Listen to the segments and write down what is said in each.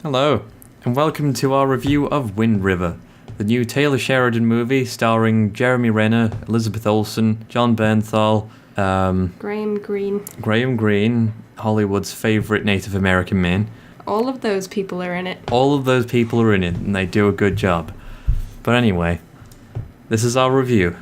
Hello, and welcome to our review of Wind River, the new Taylor Sheridan movie starring Jeremy Renner, Elizabeth Olsen, John Bernthal, Graham Greene, Hollywood's favourite Native American man. All of those people are in it. All of those people are in it, and they do a good job. But anyway, this is our review.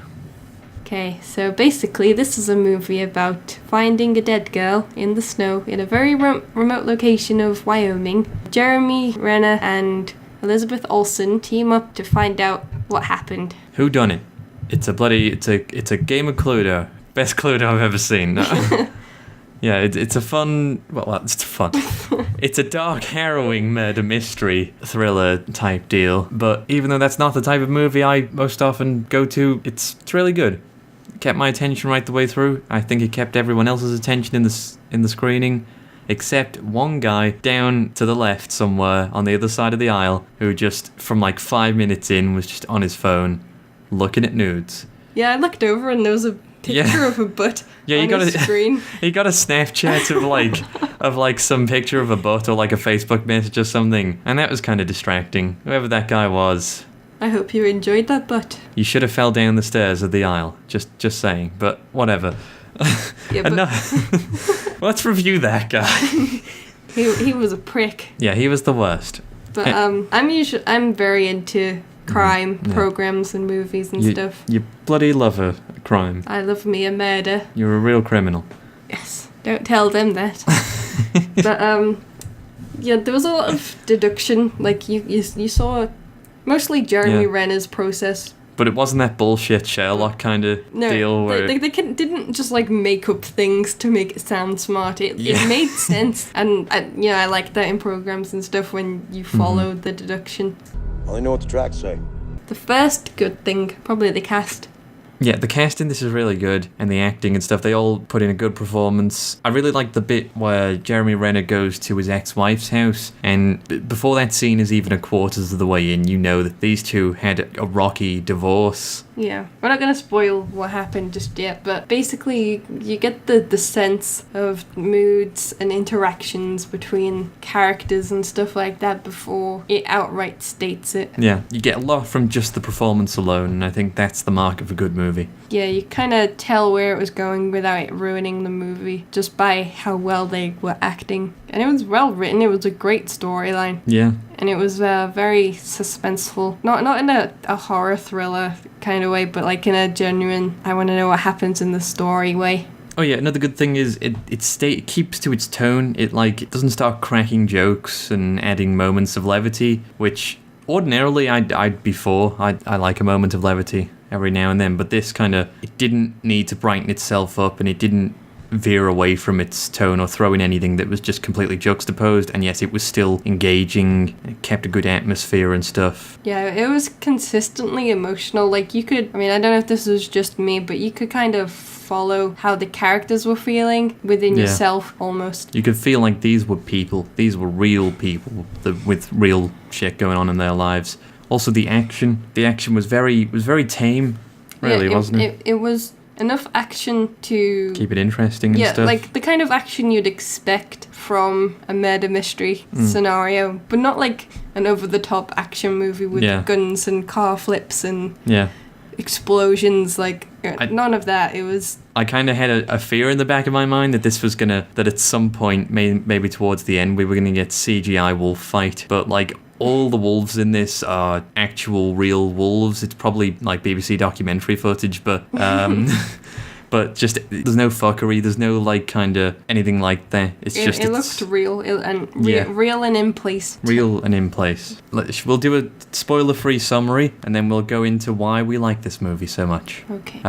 Okay, so basically this is a movie about finding a dead girl in the snow in a very remote location of Wyoming. Jeremy Renner and Elizabeth Olsen team up to find out what happened. Who done it? It's a game of Cluedo. Best Cluedo I've ever seen. Yeah, it's a fun... Well, it's fun. It's a dark, harrowing murder mystery thriller type deal. But even though that's not the type of movie I most often go to, it's really good. It kept my attention right the way through. I think it kept everyone else's attention in the screening, except one guy down to the left somewhere on the other side of the aisle who just, from like 5 minutes in, was just on his phone looking at nudes. Yeah, I looked over and there was a picture of a butt on the screen. He got a Snapchat of like some picture of a butt or like a Facebook message or something, and that was kind of distracting. Whoever that guy was. I hope you enjoyed that butt. You should have fell down the stairs of the aisle. Just saying, but whatever. Yeah, but let's review that guy. he was a prick. Yeah, he was the worst. But I'm very into crime programs and movies and stuff. You bloody love a crime. I love me a murder. You're a real criminal. Yes. Don't tell them that. But yeah, there was a lot of deduction. Like you saw mostly Jeremy Renner's process. But it wasn't that bullshit Sherlock kind of deal where... They didn't just like make up things to make it sound smart. It made sense. And I like that in programs and stuff when you follow the deduction. I only know what the tracks say. The first good thing, probably the cast. Yeah, the cast in this is really good, and the acting and stuff, they all put in a good performance. I really like the bit where Jeremy Renner goes to his ex-wife's house, and before that scene is even a quarters of the way in, you know that these two had a rocky divorce. Yeah, we're not going to spoil what happened just yet, but basically you get the sense of moods and interactions between characters and stuff like that before it outright states it. Yeah, you get a lot from just the performance alone, and I think that's the mark of a good movie. Yeah, you kind of tell where it was going without it ruining the movie, just by how well they were acting. And it was well written, it was a great storyline. Yeah. And it was very suspenseful. Not in a horror thriller kind of way, but like in a genuine, I want to know what happens in the story way. Oh yeah, another good thing is it keeps to its tone. It doesn't start cracking jokes and adding moments of levity, which ordinarily I'd be for. I like a moment of levity every now and then, but this it didn't need to brighten itself up, and it didn't veer away from its tone or throw in anything that was just completely juxtaposed, and yes, it was still engaging, it kept a good atmosphere and stuff. Yeah, it was consistently emotional. Like I don't know if this was just me, but you could kind of follow how the characters were feeling within yourself almost. You could feel like these were people, these were real people with real shit going on in their lives. Also the action was very tame, really, wasn't it? It was enough action to keep it interesting and stuff. Yeah, like the kind of action you'd expect from a murder mystery scenario, but not like an over-the-top action movie with guns and car flips and explosions. None of that. It was... I kind of had a fear in the back of my mind that this was that at some point, maybe towards the end, we were gonna get CGI wolf fight, but all the wolves in this are actual real wolves. It's probably like BBC documentary footage, but but just there's no fuckery, there's no anything like that. It looked real real and in place. Real and in place. We'll do a spoiler-free summary, and then we'll go into why we like this movie so much. Okay.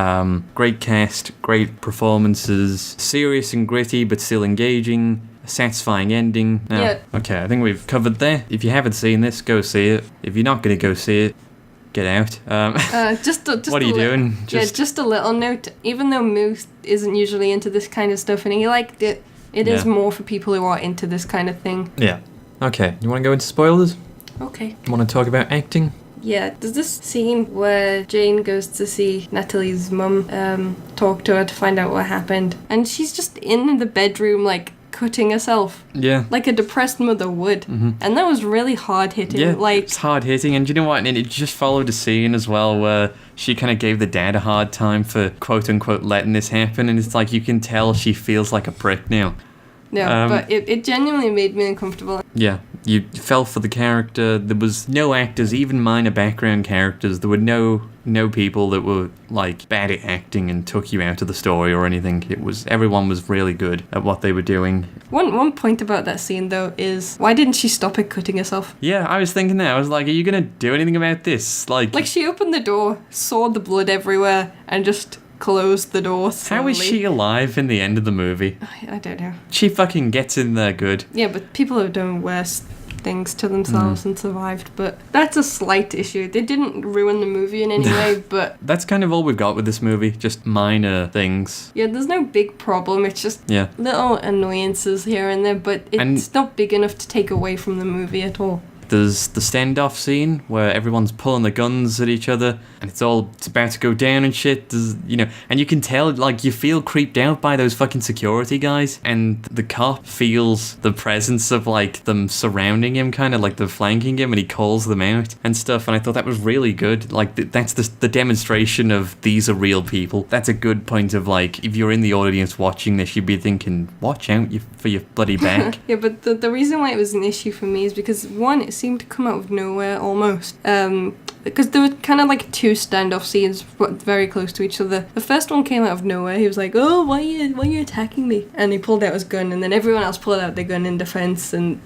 Great cast, great performances, serious and gritty but still engaging. A satisfying ending. Okay, I think we've covered there. If you haven't seen this, go see it. If you're not going to go see it, get out. What are you doing? Just a little note. Even though Moose isn't usually into this kind of stuff and he liked it, it is more for people who are into this kind of thing. Yeah. Okay, you want to go into spoilers? Okay. You want to talk about acting? Yeah, there's this scene where Jane goes to see Natalie's mum, talk to her to find out what happened. And she's just in the bedroom, cutting herself. Yeah. Like a depressed mother would. And that was really hard hitting. Yeah, Like, it's hard hitting, and you know what? And it just followed a scene as well where she kind of gave the dad a hard time for quote unquote letting this happen, and it's like you can tell she feels like a prick now. yeah, but it genuinely made me uncomfortable. Yeah, you fell for the character. There was no actors, even minor background characters. There were no people that were like bad at acting and took you out of the story or anything. Everyone was really good at what they were doing. One point about that scene though is, why didn't she stop at cutting herself? Yeah, I was thinking that. I was like, are you gonna do anything about this? Like She opened the door, saw the blood everywhere, and just closed the door slowly. how is she alive in the end of the movie? I don't know. She fucking gets in there good. Yeah, but people have done worse things to themselves and survived, but that's a slight issue. They didn't ruin the movie in any way, but That's kind of all we've got with this movie, just minor things. yeah, there's no big problem. It's just Yeah. little annoyances here and there, but it's not big enough to take away from the movie at all. There's the standoff scene where everyone's pulling the guns at each other and it's about to go down and shit. There's, and you can tell, like, you feel creeped out by those fucking security guys, and the cop feels the presence of, like, them surrounding him, kind of like they're flanking him, and he calls them out and stuff, and I thought that was really good. Like, that's the demonstration of these are real people. That's a good point of, like, if you're in the audience watching this, you'd be thinking, watch out for your bloody back. Yeah, but the reason why it was an issue for me is because, one, it seemed to come out of nowhere almost. Because there were kind of like two standoff scenes very close to each other. The first one came out of nowhere. He was like, "Oh, why are you attacking me?" And he pulled out his gun, and then everyone else pulled out their gun in defense, and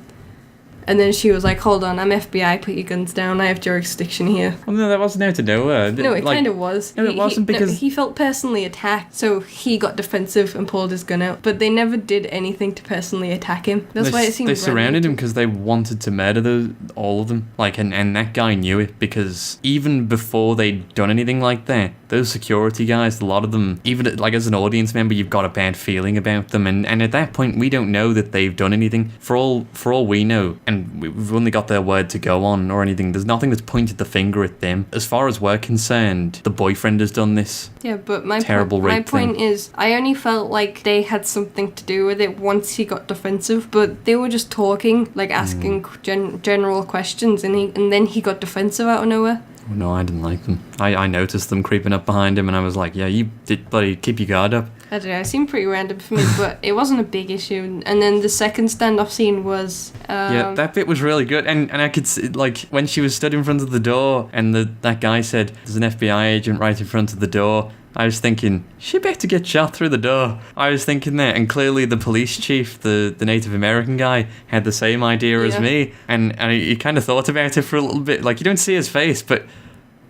then she was like, "Hold on, I'm FBI, put your guns down, I have jurisdiction here." Oh, no, that wasn't out of nowhere. No, it kind of was. No, it wasn't because... he felt personally attacked, so he got defensive and pulled his gun out. But they never did anything to personally attack him. That's why it seemed... They surrounded him because they wanted to murder all of them. Like, and that guy knew it, because even before they'd done anything like that, those security guys, a lot of them, even like as an audience member, you've got a bad feeling about them. And at that point, we don't know that they've done anything. For all we know, and we've only got their word to go on or anything, there's nothing that's pointed the finger at them. As far as we're concerned, the boyfriend has done this. Yeah, but my rape point thing. is, I only felt like they had something to do with it once he got defensive, but they were just talking, like asking general questions, and then he got defensive out of nowhere. Oh, no, I didn't like them. I noticed them creeping up behind him, and I was like, yeah, you did, buddy, keep your guard up. I don't know, it seemed pretty random for me, but it wasn't a big issue. And then the second standoff scene was... yeah, that bit was really good, and I could see, like, when she was stood in front of the door, and that guy said, there's an FBI agent right in front of the door, I was thinking, she better get shot through the door. I was thinking that, and clearly the police chief, the Native American guy, had the same idea as me, and he kind of thought about it for a little bit. Like, you don't see his face, but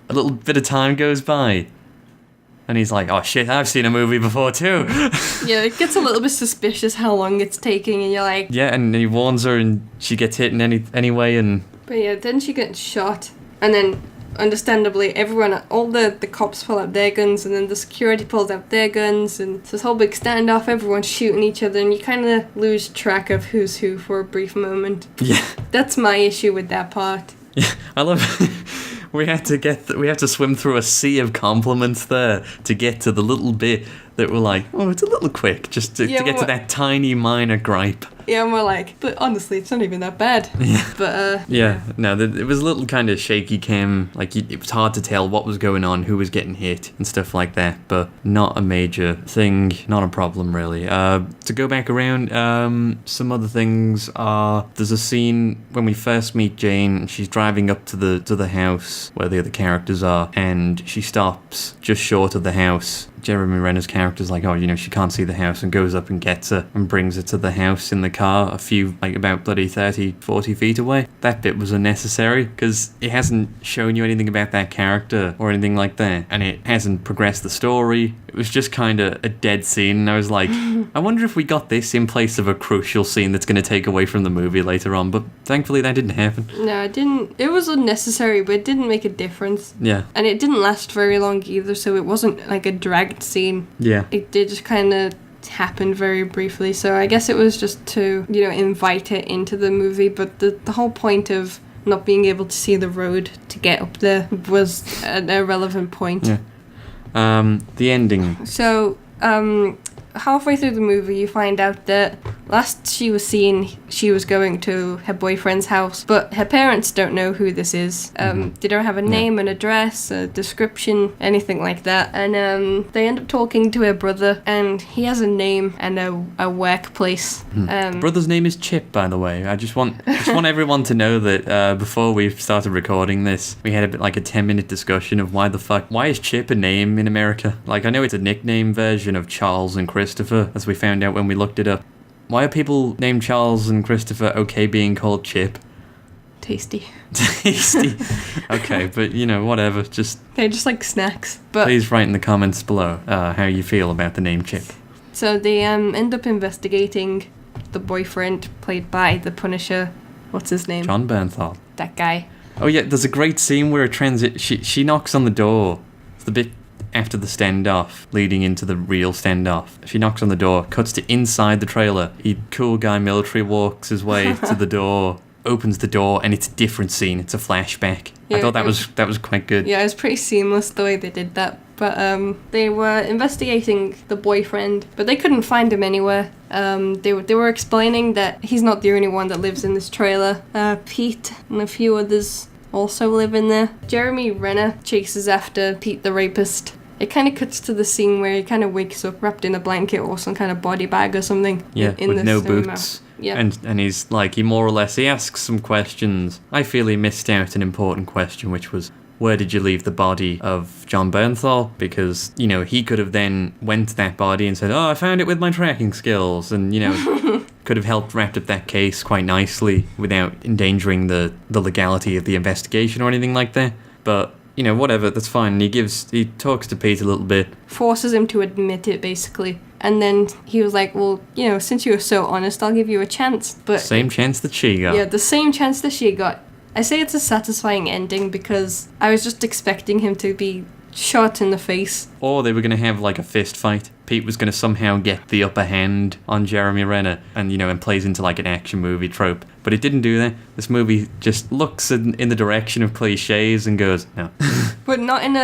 a little bit of time goes by, and he's like, oh shit, I've seen a movie before too. Yeah, it gets a little bit suspicious how long it's taking, and you're like... Yeah, and he warns her, and she gets hit in anyway, and... But yeah, then she gets shot, and then... Understandably, all the cops pull out their guns, and then the security pulls out their guns, and it's this whole big standoff, everyone's shooting each other, and you kind of lose track of who's who for a brief moment. Yeah. That's my issue with that part. Yeah, I love we have to swim through a sea of compliments there to get to the little bit that we're like, oh, it's a little quick, just to get to that tiny minor gripe. Yeah, and we're like, but honestly, it's not even that bad. Yeah. But, it was a little kind of shaky cam, like, it was hard to tell what was going on, who was getting hit, and stuff like that, but not a major thing, not a problem, really. To go back around, some other things are, there's a scene when we first meet Jane, and she's driving up to the house where the other characters are, and she stops just short of the house. Jeremy Renner's character's like, oh, she can't see the house, and goes up and gets her and brings her to the house in the car about bloody 30, 40 feet away. That bit was unnecessary because it hasn't shown you anything about that character or anything like that, and it hasn't progressed the story. It was just kind of a dead scene, and I was like, I wonder if we got this in place of a crucial scene that's going to take away from the movie later on, but thankfully that didn't happen. No, it didn't. It was unnecessary, but it didn't make a difference. Yeah. And it didn't last very long either, so it wasn't like a dragged scene. Yeah. It did just kind of happen very briefly, so I guess it was just to, invite it into the movie, but the whole point of not being able to see the road to get up there was an irrelevant point. Yeah. The ending. So, halfway through the movie, you find out that Last she was seen, she was going to her boyfriend's house, but her parents don't know who this is. They don't have a name, an address, a description, anything like that. And they end up talking to her brother, and he has a name and a workplace. The brother's name is Chip, by the way. I just want everyone to know that before we started recording this, we had a bit like a 10-minute discussion of why is Chip a name in America? Like, I know it's a nickname version of Charles and Christopher, as we found out when we looked it up. Why are people named Charles and Christopher okay being called Chip? Tasty. Tasty. Okay, but whatever. Just like snacks. But please write in the comments below how you feel about the name Chip. So they end up investigating the boyfriend played by the Punisher. What's his name? John Bernthal. That guy. Oh yeah, there's a great scene where she knocks on the door. It's the bit after the standoff, leading into the real standoff. She knocks on the door, cuts to inside the trailer. Cool guy military walks his way to the door, opens the door, and it's a different scene. It's a flashback. Yeah, I thought that was quite good. Yeah, it was pretty seamless the way they did that. But they were investigating the boyfriend, but they couldn't find him anywhere. They were explaining that he's not the only one that lives in this trailer. Pete and a few others also live in there. Jeremy Renner chases after Pete the rapist. It kind of cuts to the scene where he kind of wakes up wrapped in a blanket or some kind of body bag or something. Yeah, in with the no snow boots. Yeah. And he's like, he asks some questions. I feel he missed out an important question, which was, where did you leave the body of John Bernthal? Because, he could have then went to that body and said, oh, I found it with my tracking skills. And, could have helped wrap up that case quite nicely without endangering the legality of the investigation or anything like that. But, whatever, that's fine. He talks to Pete a little bit. Forces him to admit it, basically. And then he was like, well, since you were so honest, I'll give you a chance. But same chance that she got. Yeah, the same chance that she got. I say it's a satisfying ending because I was just expecting him to be shot in the face. Or they were going to have like a fist fight. Pete was going to somehow get the upper hand on Jeremy Renner and plays into like an action movie trope. But it didn't do that. This movie just looks in the direction of cliches and goes, no. But not in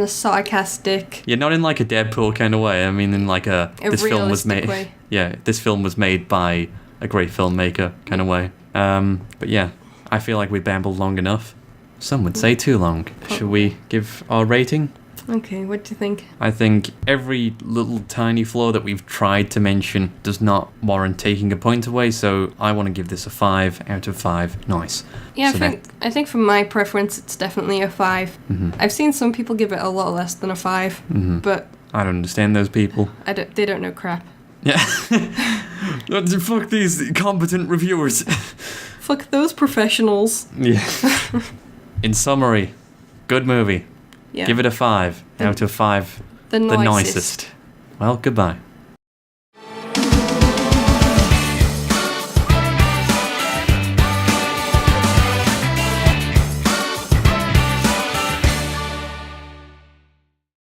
a sarcastic... Yeah, not in like a Deadpool kind of way. I mean, in like this film was made... way. Yeah, this film was made by a great filmmaker kind of way. But yeah, I feel like we babbled long enough. Some would say too long. Should we give our rating? Okay, what do you think? I think every little tiny flaw that we've tried to mention does not warrant taking a point away, so I want to give this a 5 out of 5. Nice. Yeah, So I think for my preference, it's definitely a 5. Mm-hmm. I've seen some people give it a lot less than a 5, but... I don't understand those people. They don't know crap. Yeah. Fuck these competent reviewers. Fuck those professionals. Yeah. In summary, good movie. Yeah. Give it a 5 out of 5. The nicest. Well, goodbye.